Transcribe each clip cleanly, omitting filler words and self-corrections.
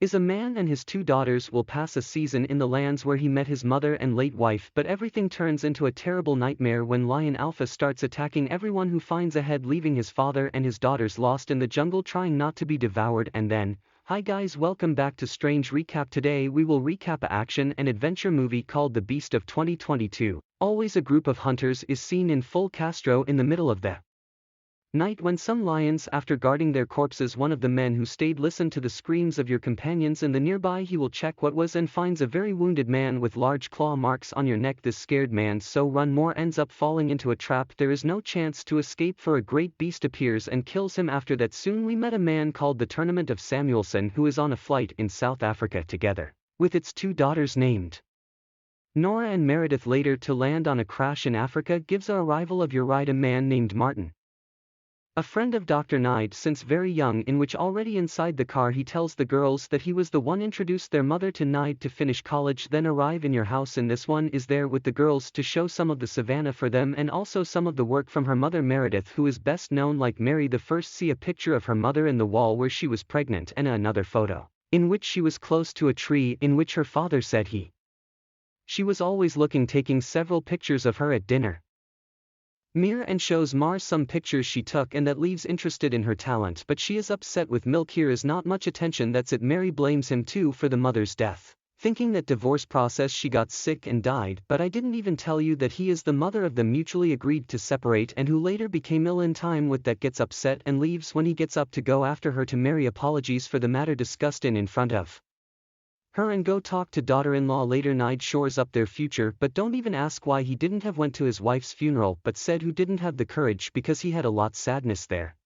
Is a man and his two daughters will pass a season in the lands where he met his mother and late wife, but everything turns into a terrible nightmare when Lion Alpha starts attacking everyone who finds a head, leaving his father and his daughters lost in the jungle trying not to be devoured. And then, hi guys, welcome back to Strange Recap. Today we will recap a action and adventure movie called The Beast of 2022. Always a group of hunters is seen in full Castro in the middle of the night when some lions, after guarding their corpses, one of the men who stayed listened to the screams of your companions in the nearby. He will check what was and finds a very wounded man with large claw marks on your neck. This scared man so run more ends up falling into a trap. There is no chance to escape, for a great beast appears and kills him. After that soon we met a man called the Tournament of Samuelson who is on a flight in South Africa together with its two daughters named Nora and Meredith. Later to land on a crash in Africa gives a arrival of your ride a man named Martin, a friend of Dr. Nide since very young, in which already inside the car he tells the girls that he was the one introduced their mother to Nide to finish college. Then arrive in your house, and this one is there with the girls to show some of the savannah for them and also some of the work from her mother Meredith, who is best known like Mary the First. See a picture of her mother in the wall where she was pregnant, and another photo in which she was close to a tree, in which her father said she was always looking, taking several pictures of her at dinner. Mir and shows Mars some pictures she took, and that leaves interested in her talent, but she is upset with Milk. Here is not much attention, that's it. Mary blames him too for the mother's death, thinking that divorce process she got sick and died. But I didn't even tell you that he is the mother of them mutually agreed to separate and who later became ill in time with that. Gets upset and leaves. When he gets up to go after her to Mary apologies for the matter discussed in front of her and go talk to daughter-in-law. Later Nide shores up their future, but don't even ask why he didn't have went to his wife's funeral, but said who didn't have the courage because he had a lot sadness there.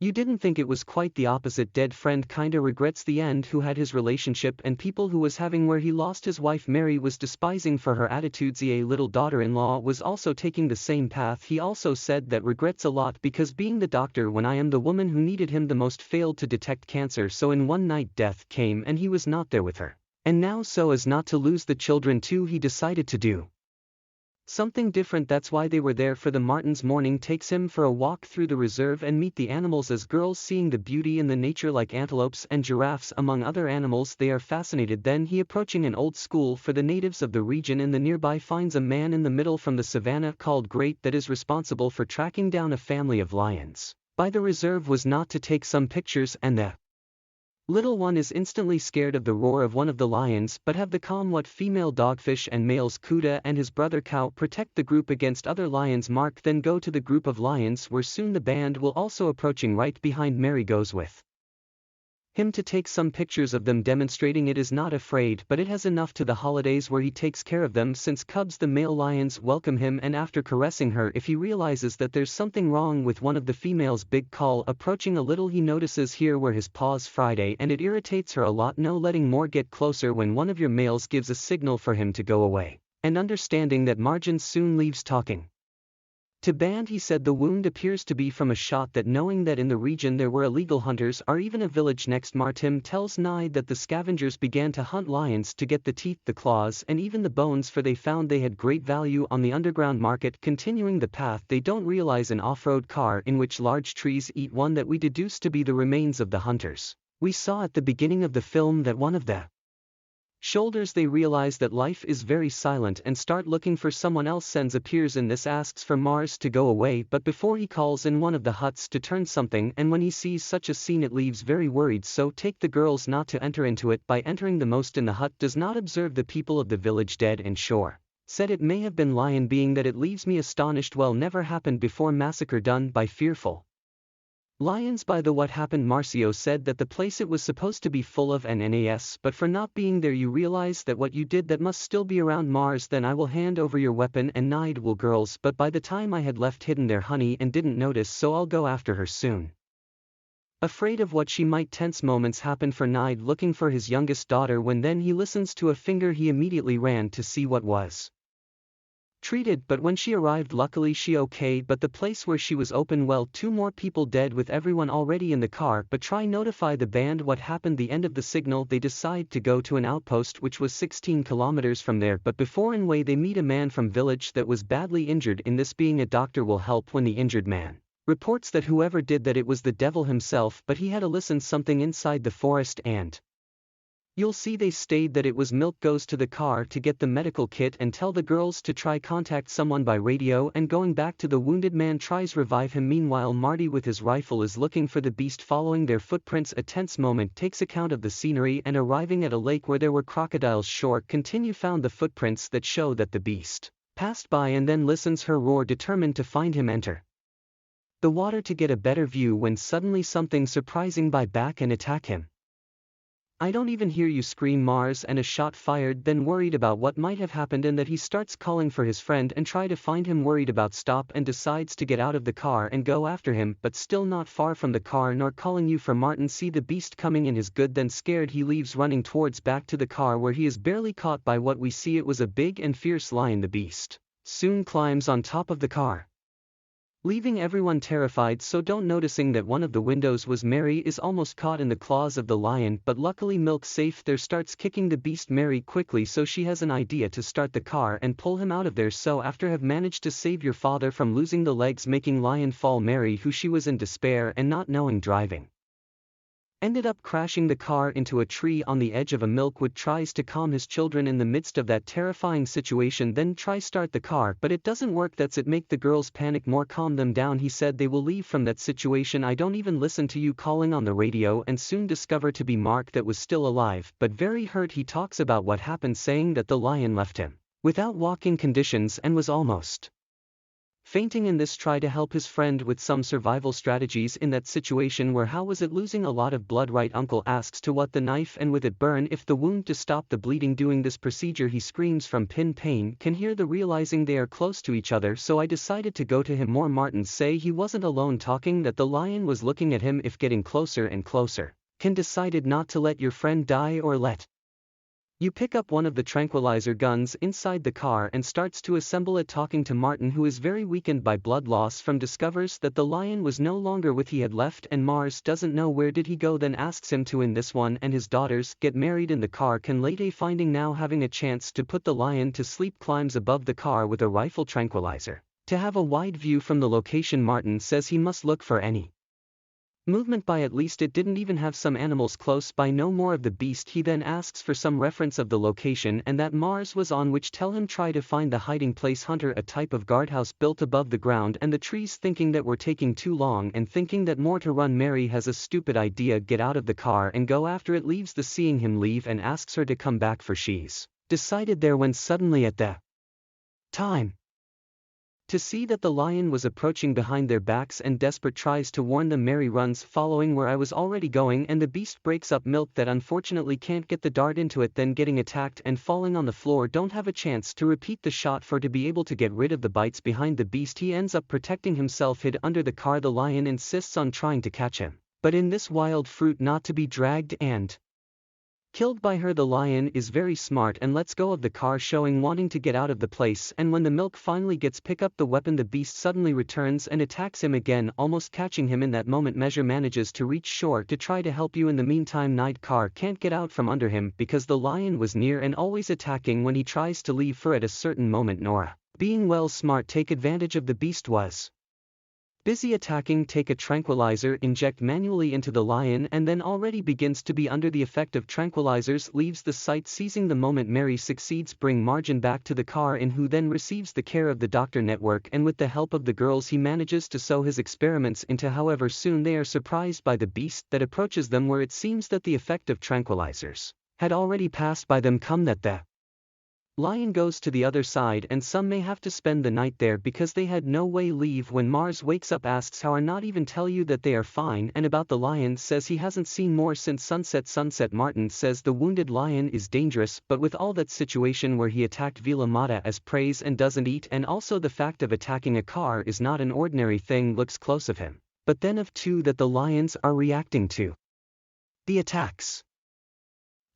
You didn't think it was quite the opposite. Dead friend kinda regrets the end, who had his relationship and people who was having where he lost his wife. Mary was despising for her attitudes. A little daughter-in-law was also taking the same path. He also said that regrets a lot because being the doctor when I am the woman who needed him the most failed to detect cancer, so in one night death came and he was not there with her. And now, so as not to lose the children too, he decided to do something different. That's why they were there for the Martin's morning. Takes him for a walk through the reserve and meet the animals as girls, seeing the beauty in the nature like antelopes and giraffes among other animals. They are fascinated. Then he approaching an old school for the natives of the region in the nearby finds a man in the middle from the savannah called Great that is responsible for tracking down a family of lions by the reserve. Was not to take some pictures, and the little one is instantly scared of the roar of one of the lions, but have the calm. What female dogfish and males Kuda and his brother Cow protect the group against other lions. Mark then go to the group of lions where soon the band will also approaching. Right behind Mary goes with him to take some pictures of them, demonstrating it is not afraid but it has enough to the holidays where he takes care of them since cubs. The male lions welcome him, and after caressing her, if he realizes that there's something wrong with one of the females, big call. Approaching a little he notices here where his paws Friday, and it irritates her a lot. No letting more get closer when one of your males gives a signal for him to go away, and understanding that Margin soon leaves talking to band. He said the wound appears to be from a shot, that knowing that in the region there were illegal hunters or even a village next. Martim tells Nide that the scavengers began to hunt lions to get the teeth, the claws and even the bones, for they found they had great value on the underground market. Continuing the path they don't realize an off-road car in which large trees eat one that we deduce to be the remains of the hunters we saw at the beginning of the film. That one of the shoulders they realize that life is very silent and start looking for someone else. Sens appears in this, asks for Mars to go away, but before he calls in one of the huts to turn something, and when he sees such a scene it leaves very worried, so take the girls not to enter into it. By entering the most in the hut does not observe the people of the village dead and sure said it may have been lion, being that it leaves me astonished. Well, never happened before massacre done by fearful lions. By the what happened, Marcio said that the place it was supposed to be full of NAS, but for not being there you realize that what you did that must still be around. Mars, then I will hand over your weapon, and Nide will girls, but by the time I had left hidden there honey and didn't notice, so I'll go after her soon. Afraid of what she might. Tense moments happen for Nide looking for his youngest daughter, when then he listens to a finger he immediately ran to see what was treated, but when she arrived luckily she okay, but the place where she was open. Well, two more people dead with everyone already in the car, but try notify the band what happened. The end of the signal they decide to go to an outpost which was 16 kilometers from there, but before in way they meet a man from village that was badly injured. In this, being a doctor will help when the injured man reports that whoever did that it was the devil himself, but he had to listen something inside the forest and You'll see they stayed that it was Milk goes to the car to get the medical kit and tell the girls to try contact someone by radio, and going back to the wounded man tries revive him. Meanwhile Marty with his rifle is looking for the beast following their footprints. A tense moment takes account of the scenery and arriving at a lake where there were crocodiles. Short continue found the footprints that show that the beast passed by and then listens her roar, determined to find him enter the water to get a better view when suddenly something surprising by back and attack him. I don't even hear you, scream Mars, and a shot fired. Then worried about what might have happened and that he starts calling for his friend and try to find him. Worried about stop and decides to get out of the car and go after him, but still not far from the car nor calling you for Martin. See the beast coming in his good, then scared he leaves running towards back to the car where he is barely caught by what we see. It was a big and fierce lion. The beast soon climbs on top of the car, leaving everyone terrified. So don't noticing that one of the windows was Mary is almost caught in the claws of the lion, but luckily Milk safe there, starts kicking the beast Mary quickly so she has an idea to start the car and pull him out of there. So after have managed to save your father from losing the legs making lion fall, Mary, who she was in despair and not knowing driving, ended up crashing the car into a tree on the edge of a. Milkwood tries to calm his children in the midst of that terrifying situation, then try start the car, but it doesn't work. That's it make the girls panic more. Calm them down, he said, they will leave from that situation. I don't even listen to you calling on the radio, and soon discover to be Mark that was still alive but very hurt. He talks about what happened, saying that the lion left him without walking conditions and was almost fainting in this. Try to help his friend with some survival strategies in that situation where how was it losing a lot of blood, right? Uncle asks to what the knife and with it burn if the wound to stop the bleeding. Doing this procedure he screams from pain, can hear the realizing they are close to each other, so I decided to go to him more. Martin say he wasn't alone, talking that the lion was looking at him if getting closer and closer. Can decided not to let your friend die or let you pick up one of the tranquilizer guns inside the car and starts to assemble it. Talking to Martin, who is very weakened by blood loss from discovers that the lion was no longer with he had left, and Mars doesn't know where did he go, then asks him to in this one and his daughters get married in the car. Can late finding now having a chance to put the lion to sleep climbs above the car with a rifle tranquilizer to have a wide view from the location. Martin says he must look for any movement by at least it didn't even have some animals close by. No more of the beast. He then asks for some reference of the location and that Mars was on, which tell him try to find the hiding place. Hunter, a type of guardhouse built above the ground and the trees, thinking that we're taking too long and thinking that more to run. Mary has a stupid idea, get out of the car and go after it. Leaves the seeing him leave and asks her to come back for she's decided there when suddenly at the time to see that the lion was approaching behind their backs and desperate tries to warn them. Mary runs following where I was already going and the beast breaks up Milk that unfortunately can't get the dart into it, then getting attacked and falling on the floor. Don't have a chance to repeat the shot for to be able to get rid of the bites behind the beast. He ends up protecting himself hid under the car. The lion insists on trying to catch him, but in this wild fruit not to be dragged and killed by her. The lion is very smart and lets go of the car, showing wanting to get out of the place, and when the Milk finally gets pick up the weapon, the beast suddenly returns and attacks him again, almost catching him in that moment. Measure manages to reach shore to try to help you. In the meantime Night car can't get out from under him because the lion was near and always attacking when he tries to leave. For at a certain moment Nora, being well smart, take advantage of the beast was busy attacking, take a tranquilizer, inject manually into the lion, and then already begins to be under the effect of tranquilizers, leaves the site. Seizing the moment Mary succeeds bring Margin back to the car, in who then receives the care of the doctor network, and with the help of the girls he manages to sow his experiments into. However soon they are surprised by the beast that approaches them, where it seems that the effect of tranquilizers had already passed by them. Come that the lion goes to the other side and some may have to spend the night there because they had no way leave. When Mars wakes up asks how, are not even tell you that they are fine, and about the lion says he hasn't seen more since sunset. Martin says the wounded lion is dangerous, but with all that situation where he attacked Vila Mata as praise and doesn't eat, and also the fact of attacking a car is not an ordinary thing, looks close of him, but then of two that the lions are reacting to the attacks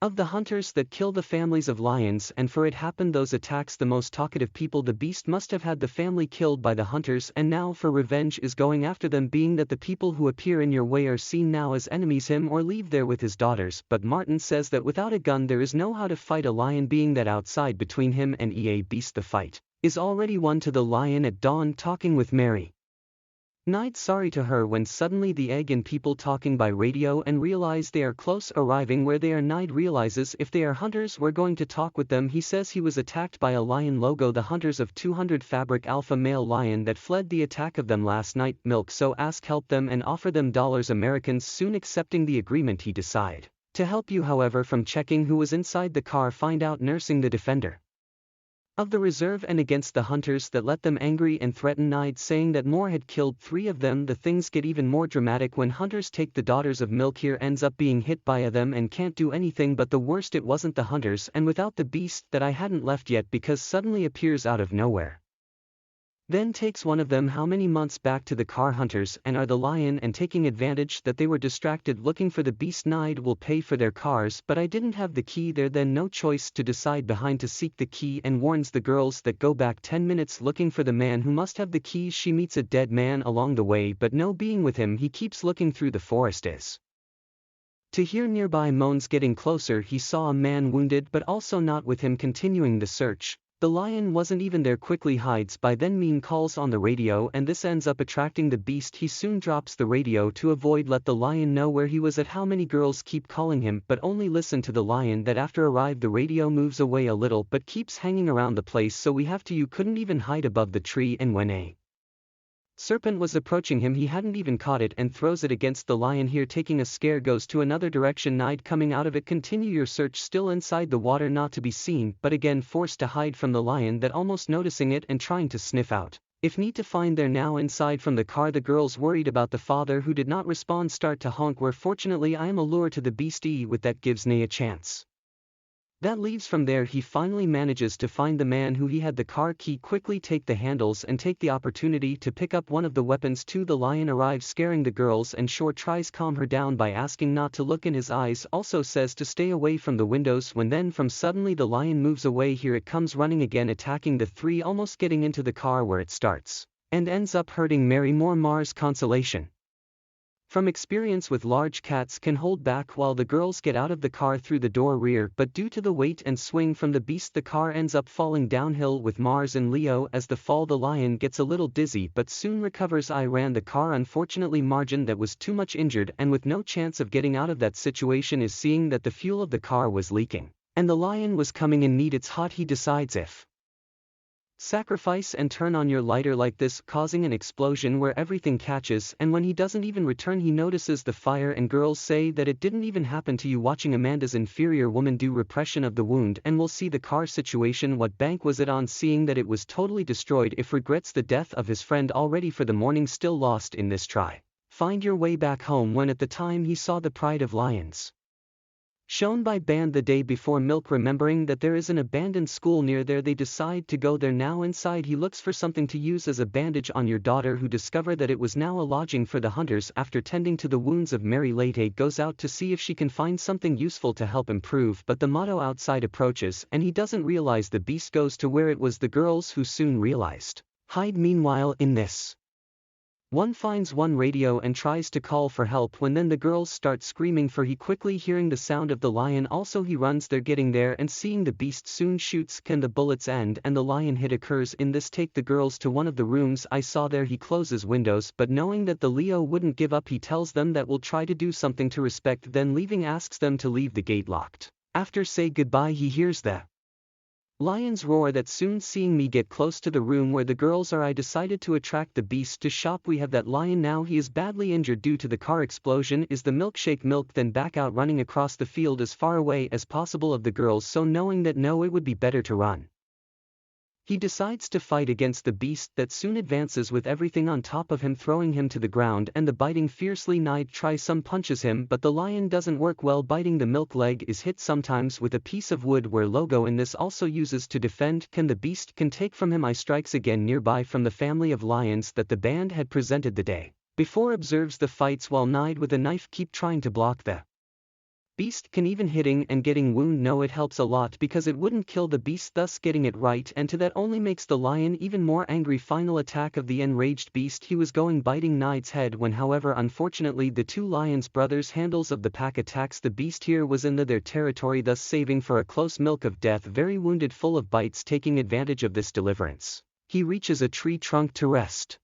of the hunters that kill the families of lions, and for it happened those attacks the most talkative people. The beast must have had the family killed by the hunters, and now for revenge is going after them, being that the people who appear in your way are seen now as enemies, him or leave there with his daughters. But Martin says that without a gun there is no how to fight a lion, being that outside between him and EA Beast the fight is already won. To the lion at dawn, talking with Mary Nide sorry to her when suddenly the egg and people talking by radio and realize they are close arriving where they are. Nide realizes if they are hunters we're going to talk with them. He says he was attacked by a lion logo, the hunters of 200 fabric alpha male lion that fled the attack of them last night. Milk so ask help them and offer them dollars Americans. Soon accepting the agreement he decide to help you, however from checking who was inside the car find out nursing the defender of the reserve and against the hunters that let them angry and threaten Nide, saying that Moore had killed 3 of them. The things get even more dramatic when hunters take the daughters of Milk. Here ends up being hit by them and can't do anything, but the worst it wasn't the hunters and without the beast that I hadn't left yet because suddenly appears out of nowhere. Then takes one of them how many months back to the car hunters and are the lion and taking advantage that they were distracted looking for the beast. Nide will pay for their cars but I didn't have the key there, then no choice to decide behind to seek the key and warns the girls that go back 10 minutes looking for the man who must have the keys. She meets a dead man along the way but no being with him. He keeps looking through the forest as to hear nearby moans. Getting closer he saw a man wounded but also not with him. Continuing the search, the lion wasn't even there, quickly hides by then. Mean calls on the radio and this ends up attracting the beast. He soon drops the radio to avoid let the lion know where he was at. How many girls keep calling him but only listen to the lion that after arrive the radio moves away a little but keeps hanging around the place, so we have to. You couldn't even hide above the tree, and when a serpent was approaching him he hadn't even caught it and throws it against the lion. Here taking a scare goes to another direction. Nide coming out of it. Continue your search still inside the water not to be seen but again forced to hide from the lion that almost noticing it and trying to sniff out if need to find. They're now inside from the car. The girls worried about the father who did not respond start to honk where fortunately I am a lure to the beastie with that gives Nay a chance. That leaves from there he finally manages to find the man who he had the car key, quickly take the handles and take the opportunity to pick up one of the weapons too. The lion arrives scaring the girls and Shore tries calm her down by asking not to look in his eyes, also says to stay away from the windows when then from suddenly the lion moves away. Here it comes running again attacking the 3, almost getting into the car where it starts and ends up hurting Mary. More Mars consolation from experience with large cats can hold back while the girls get out of the car through the door rear, but due to the weight and swing from the beast the car ends up falling downhill with Mars and Leo. As the fall the lion gets a little dizzy but soon recovers. I ran the car. Unfortunately Margin that was too much injured and with no chance of getting out of that situation is seeing that the fuel of the car was leaking and the lion was coming in need. It's hot. He decides if sacrifice and turn on your lighter like this, causing an explosion where everything catches, and when he doesn't even return he notices the fire and girls say that it didn't even happen to you. Watching Amanda's inferior woman do repression of the wound and we'll see the car situation. What bank was it on? Seeing that it was totally destroyed. If regrets the death of his friend already for the morning, still lost in this try find your way back home when at the time he saw the pride of lions shown by band the day before. Milk remembering that there is an abandoned school near there, they decide to go there. Now inside he looks for something to use as a bandage on your daughter, who discover that it was now a lodging for the hunters. After tending to the wounds of Mary, Late goes out to see if she can find something useful to help improve, but the motto outside approaches and he doesn't realize the beast goes to where it was the girls who soon realized hide. Meanwhile in this one finds one radio and tries to call for help when then the girls start screaming for he quickly hearing the sound of the lion. Also he runs there, getting there and seeing the beast soon shoots. Can the bullets end and the lion hit occurs in this take the girls to one of the rooms I saw there. He closes windows but knowing that the Leo wouldn't give up he tells them that will try to do something to respect, then leaving asks them to leave the gate locked. After say goodbye he hears the lions roar that soon seeing me get close to the room where the girls are. I decided to attract the beast to shop. We have that lion now. He is badly injured due to the car explosion. Is the milkshake milk then back out running across the field as far away as possible of the girls, so knowing that no, it would be better to run. He decides to fight against the beast that soon advances with everything on top of him, throwing him to the ground and the biting fiercely. Nide tries some punches him but the lion doesn't work well. Biting the milk leg is hit sometimes with a piece of wood where logo in this also uses to defend. Can the beast can take from him. I strikes again nearby from the family of lions that the band had presented the day before observes the fights while Nide with a knife keep trying to block the beast. Can even hitting and getting wound. No, it helps a lot because it wouldn't kill the beast, thus getting it right, and to that only makes the lion even more angry. Final attack of the enraged beast. He was going biting Nide's head when however unfortunately the 2 lions brothers handles of the pack attacks the beast. Here was in their territory, thus saving for a close milk of death. Very wounded, full of bites. Taking advantage of this deliverance he reaches a tree trunk to rest.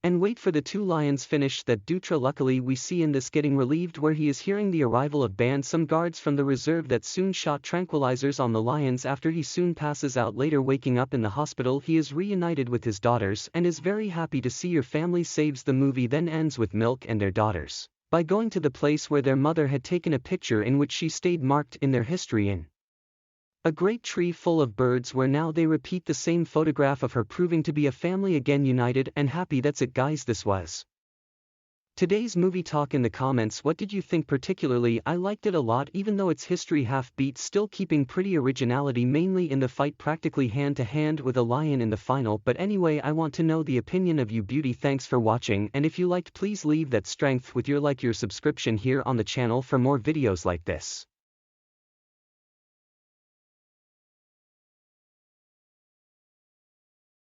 And wait for the two lions finish that Dutra. Luckily we see in this getting relieved where he is hearing the arrival of band some guards from the reserve that soon shot tranquilizers on the lions after he soon passes out. Later waking up in the hospital he is reunited with his daughters and is very happy to see your family saves. The movie then ends with Milk and their daughters by going to the place where their mother had taken a picture in which she stayed marked in their history in a great tree full of birds, where now they repeat the same photograph of her, proving to be a family again, united and happy. That's it guys, this was today's movie talk. In the comments, what did you think? Particularly I liked it a lot, even though its history half beat, still keeping pretty originality, mainly in the fight practically hand to hand with a lion in the final. But anyway, I want to know the opinion of you beauty. Thanks for watching, and if you liked please leave that strength with your like, your subscription here on the channel for more videos like this.